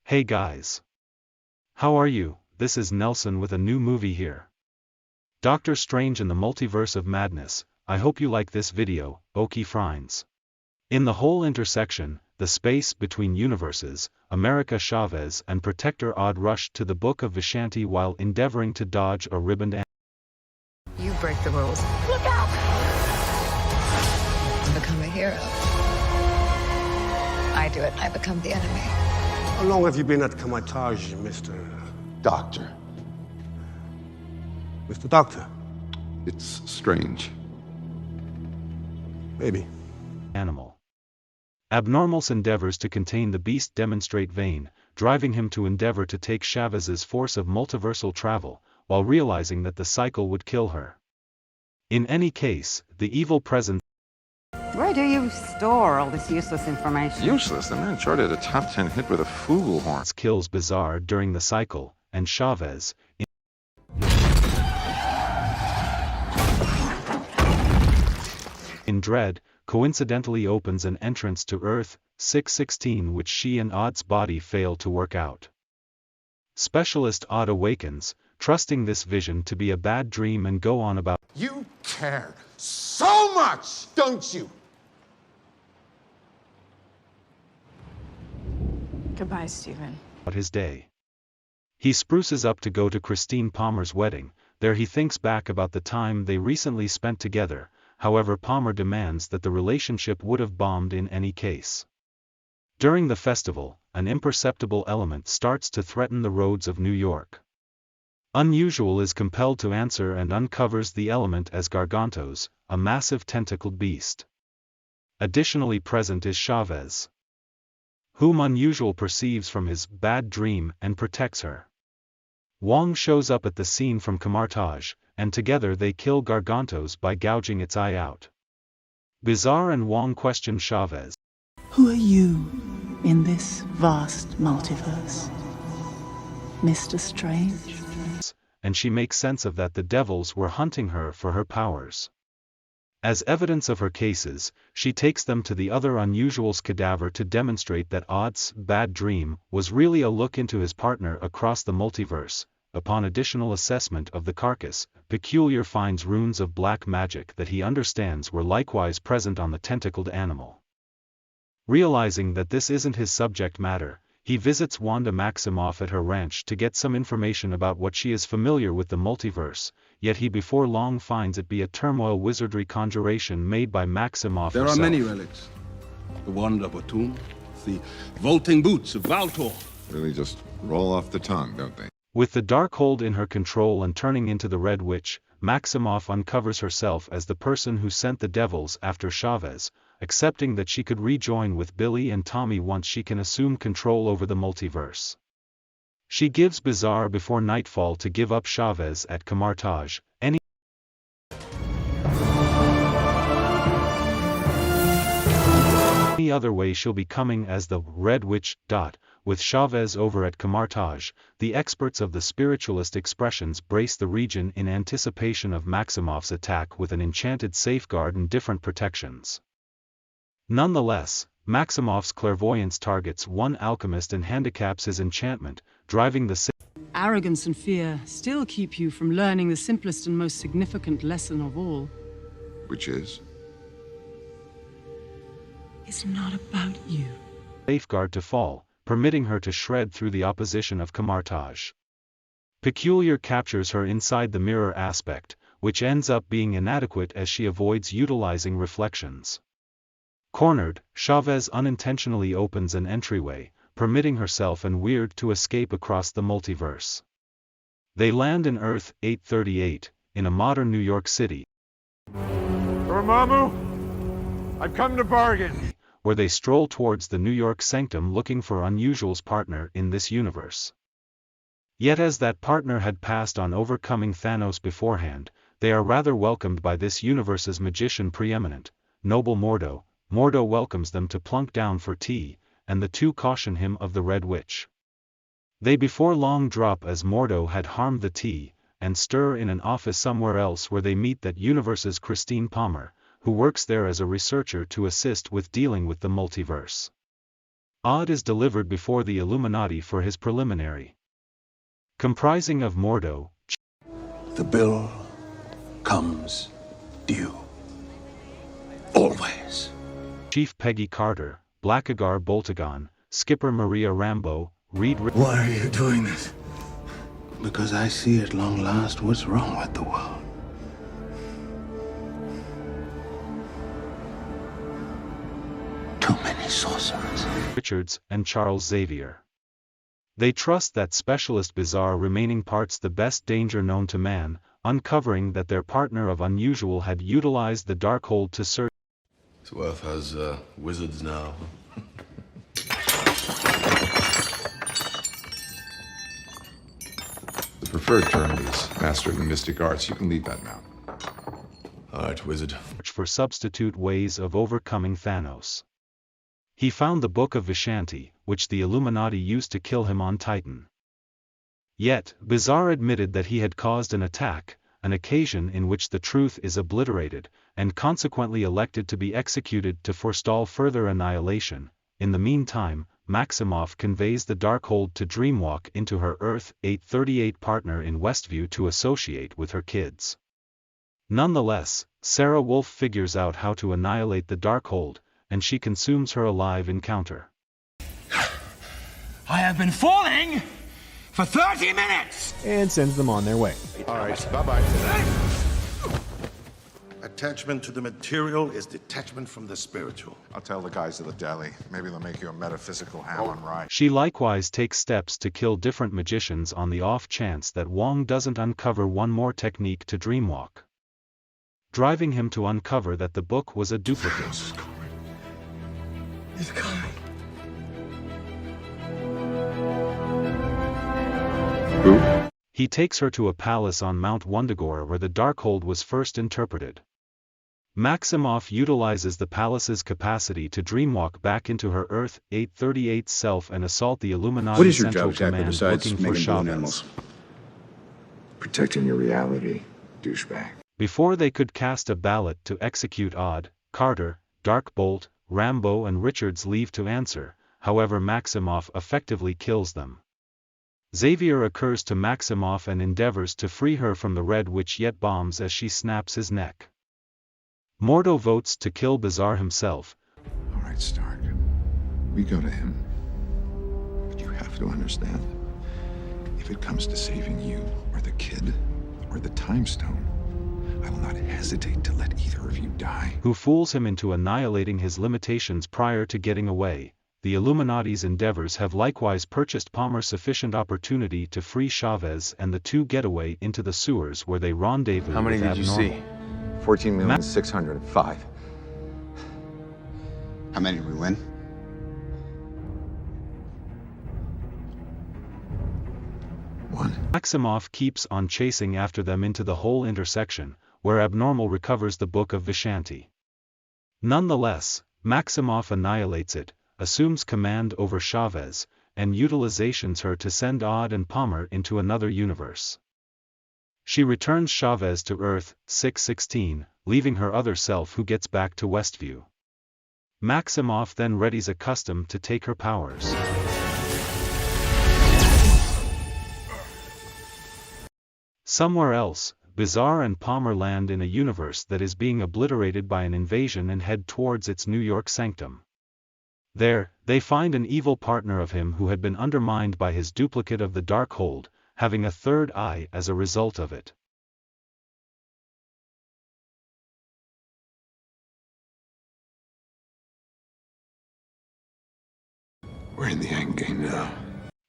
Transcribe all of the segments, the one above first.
Hey guys. How are you? This is Nelson with a new movie here. Doctor Strange in the Multiverse of Madness. I hope you like this video, Okie Friends. In the whole intersection, the space between universes, America Chavez and Protector Odd rushed to the Book of Vishanti while endeavoring to dodge a ribboned You break the rules. Look out! I become a hero. I do it, I become the enemy. How long have you been at Kamatage, Mr. Doctor. Mr. Doctor? It's strange. Maybe. animal. Abnormal's endeavors to contain the beast demonstrate vain, driving him to endeavor to take Chavez's force of multiversal travel, while realizing that the cycle would kill her. In any case, the evil presence Where do you store all this useless information? Useless? The man charted a top 10 hit with a flugelhorn. kills Bizarre during the cycle, and Chavez, in dread, coincidentally opens an entrance to Earth 616 which she and Odd's body fail to work out. Specialist Odd awakens, trusting this vision to be a bad dream and go on about You care so much, don't you? Goodbye, Stephen. his day. He spruces up to go to Christine Palmer's wedding. There he thinks back about the time they recently spent together. However, Palmer demands that the relationship would have bombed in any case. During the festival, an imperceptible element starts to threaten the roads of New York. Unusual is compelled to answer and uncovers the element as Gargantos, a massive tentacled beast. Additionally present is Chavez, whom Unusual perceives from his bad dream and protects her. Wong shows up at the scene from Camartage, and together they kill Gargantos by gouging its eye out. Bizarre and Wong question Chavez. Who are you in this vast multiverse? Mr. Strange? And she makes sense of that the devils were hunting her for her powers. As evidence of her cases, she takes them to the other Unusual's cadaver to demonstrate that Odd's bad dream was really a look into his partner across the multiverse. Upon additional assessment of the carcass, Peculiar finds runes of black magic that he understands were likewise present on the tentacled animal. Realizing that this isn't his subject matter, he visits Wanda Maximoff at her ranch to get some information about what she is familiar with the multiverse, yet he before long finds it be a turmoil wizardry conjuration made by Maximoff There herself. are many relics. The wand of Atum, the vaulting boots of Valtor. Really just roll off the tongue, don't they? With the Darkhold in her control and turning into the Red Witch, Maximoff uncovers herself as the person who sent the devils after Chavez, accepting that she could rejoin with Billy and Tommy once she can assume control over the multiverse. She gives Bizarre before nightfall to give up Chavez at Camartage. Any other way she'll be coming as the Red Witch. With Chavez over at Camartage, the experts of the spiritualist expressions brace the region in anticipation of Maximoff's attack with an enchanted safeguard and different protections. Nonetheless, Maximoff's clairvoyance targets one alchemist and handicaps his enchantment, driving the Arrogance and fear still keep you from learning the simplest and most significant lesson of all. Which is? It's not about you. safeguard to fall, permitting her to shred through the opposition of Camartage. Peculiar captures her inside the mirror aspect, which ends up being inadequate as she avoids utilizing reflections. Cornered, Chavez unintentionally opens an entryway, permitting herself and Weird to escape across the multiverse. They land in Earth 838, in a modern New York City, Dormammu, I've come to bargain. where they stroll towards the New York sanctum looking for Unusual's partner in this universe. Yet as that partner had passed on overcoming Thanos beforehand, they are rather welcomed by this universe's magician preeminent, Noble Mordo. Mordo welcomes them to plunk down for tea, and the two caution him of the Red Witch. They before long drop as Mordo had harmed the tea, and stir in an office somewhere else where they meet that universe's Christine Palmer, who works there as a researcher to assist with dealing with the multiverse. Odd is delivered before the Illuminati for his preliminary. Comprising of Mordo, The bill comes due. Always. Chief Peggy Carter, Blackagar Boltagon, Skipper Maria Rambo, Reed Why are you doing this? Because I see at long last what's wrong with the world. Too many sorcerers. Richards, and Charles Xavier. They trust that Specialist Bizarre remaining parts the best danger known to man, uncovering that their partner of Unusual had utilized the Darkhold to search. Swerve has wizards now. The preferred term is Master of the Mystic Arts. You can leave that now. Alright, wizard. For substitute ways of overcoming Thanos. He found the Book of Vishanti, which the Illuminati used to kill him on Titan. Yet, Bizarre admitted that he had caused an attack, an occasion in which the truth is obliterated, and consequently elected to be executed to forestall further annihilation. In the meantime, Maximoff conveys the Darkhold to Dreamwalk into her Earth 838 partner in Westview to associate with her kids. Nonetheless, Sarah Wolf figures out how to annihilate the Darkhold, and she consumes her alive encounter. I have been falling for 30 minutes! And sends them on their way. Alright, bye-bye. Attachment to the material is detachment from the spiritual. I'll tell the guys at the deli. Maybe they'll make you a metaphysical ham on rye. She likewise takes steps to kill different magicians on the off chance that Wong doesn't uncover one more technique to Dreamwalk, driving him to uncover that the book was a duplicate. He's coming. Who? He takes her to a palace on Mount Wundagore where the Darkhold was first interpreted. Maximoff utilizes the palace's capacity to dreamwalk back into her Earth 838 self and assault the Illuminati What is your Central job exactly Command besides looking for making balloon Chavez. animals? Protecting your reality, douchebag. Before they could cast a ballot to execute Odd, Carter, Darkbolt, Rambo and Richards leave to answer, however Maximoff effectively kills them. Xavier occurs to Maximoff and endeavors to free her from the Red Witch yet bombs as she snaps his neck. Mordo votes to kill Bizarre himself. All right, Stark. We go to him. But you have to understand, if it comes to saving you, or the kid, or the Time Stone, I will not hesitate to let either of you die. Who fools him into annihilating his limitations prior to getting away. The Illuminati's endeavors have likewise purchased Palmer sufficient opportunity to free Chavez and the two get away into the sewers where they rendezvous. How many with did you Abnormal. see? 14,605,000. How many did we win? One. Maximoff keeps on chasing after them into the whole intersection, where Abnormal recovers the Book of Vishanti. Nonetheless, Maximoff annihilates it, assumes command over Chavez, and utilizations her to send Odd and Palmer into another universe. She returns Chavez to Earth 616, leaving her other self who gets back to Westview. Maximoff then readies a custom to take her powers. Somewhere else, Bizarre and Palmer land in a universe that is being obliterated by an invasion and head towards its New York sanctum. There, they find an evil partner of him who had been undermined by his duplicate of the Darkhold, having a third eye as a result of it. We're in the endgame now.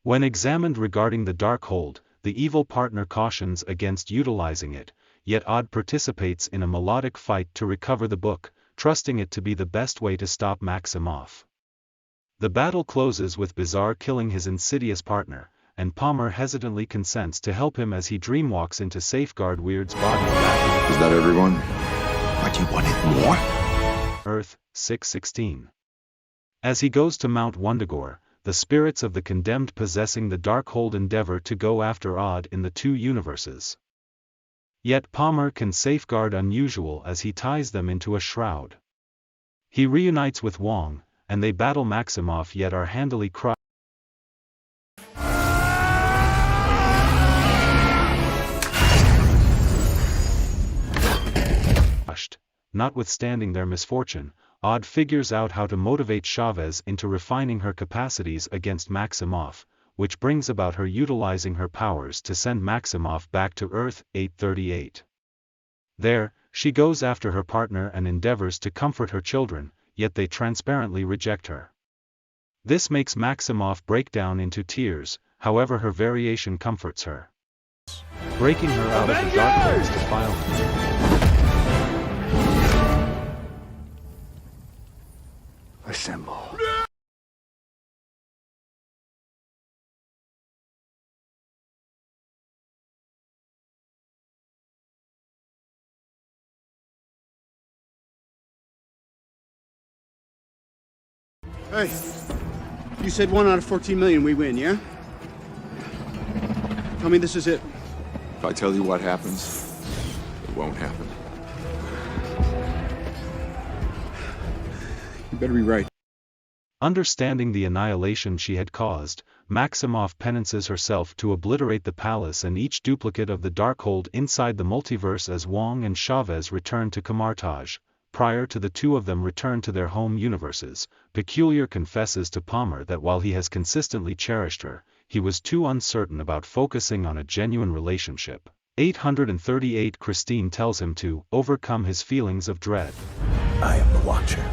When examined regarding the Darkhold, the evil partner cautions against utilizing it, yet Odd participates in a melodic fight to recover the book, trusting it to be the best way to stop Maximoff. The battle closes with Bizarre killing his insidious partner, and Palmer hesitantly consents to help him as he dreamwalks into Safeguard Weird's body back Is that everyone? But you wanted more? Earth 616. As he goes to Mount Wundagore, the spirits of the condemned possessing the Darkhold endeavor to go after Odd in the two universes. Yet Palmer can safeguard Unusual as he ties them into a shroud. He reunites with Wong, and they battle Maximoff yet are handily crushed. Notwithstanding their misfortune, Odd figures out how to motivate Chavez into refining her capacities against Maximoff, which brings about her utilizing her powers to send Maximoff back to Earth 838. There, she goes after her partner and endeavors to comfort her children, yet they transparently reject her. This makes Maximoff break down into tears, however her variation comforts her, breaking her out of the dark holes defilement. Assemble. Hey, you said 1 out of 14 million we win, yeah? Tell me this is it. If I tell you what happens, it won't happen. You better be right. Understanding the annihilation she had caused, Maximoff penances herself to obliterate the palace and each duplicate of the Darkhold inside the multiverse as Wong and Chavez return to Camartage. Prior to the two of them return to their home universes, Peculiar confesses to Palmer that while he has consistently cherished her, he was too uncertain about focusing on a genuine relationship. 838 Christine tells him to overcome his feelings of dread. I am the Watcher.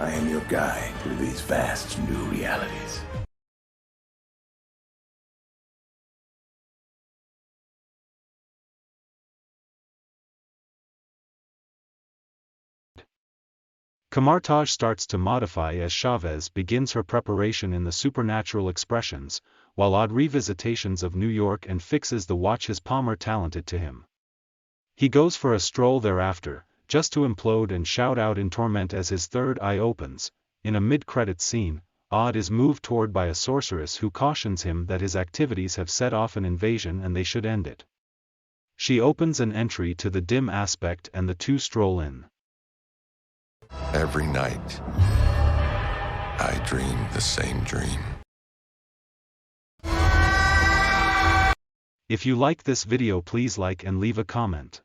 I am your guide through these vast new realities. Camartage starts to modify as Chavez begins her preparation in the supernatural expressions, while Odd revisitations of New York and fixes the watch his Palmer talented to him. He goes for a stroll thereafter, just to implode and shout out in torment as his third eye opens. In a mid-credits scene, Odd is moved toward by a sorceress who cautions him that his activities have set off an invasion and they should end it. She opens an entry to the dim aspect and the two stroll in. Every night, I dream the same dream. If you like this video, please like and leave a comment.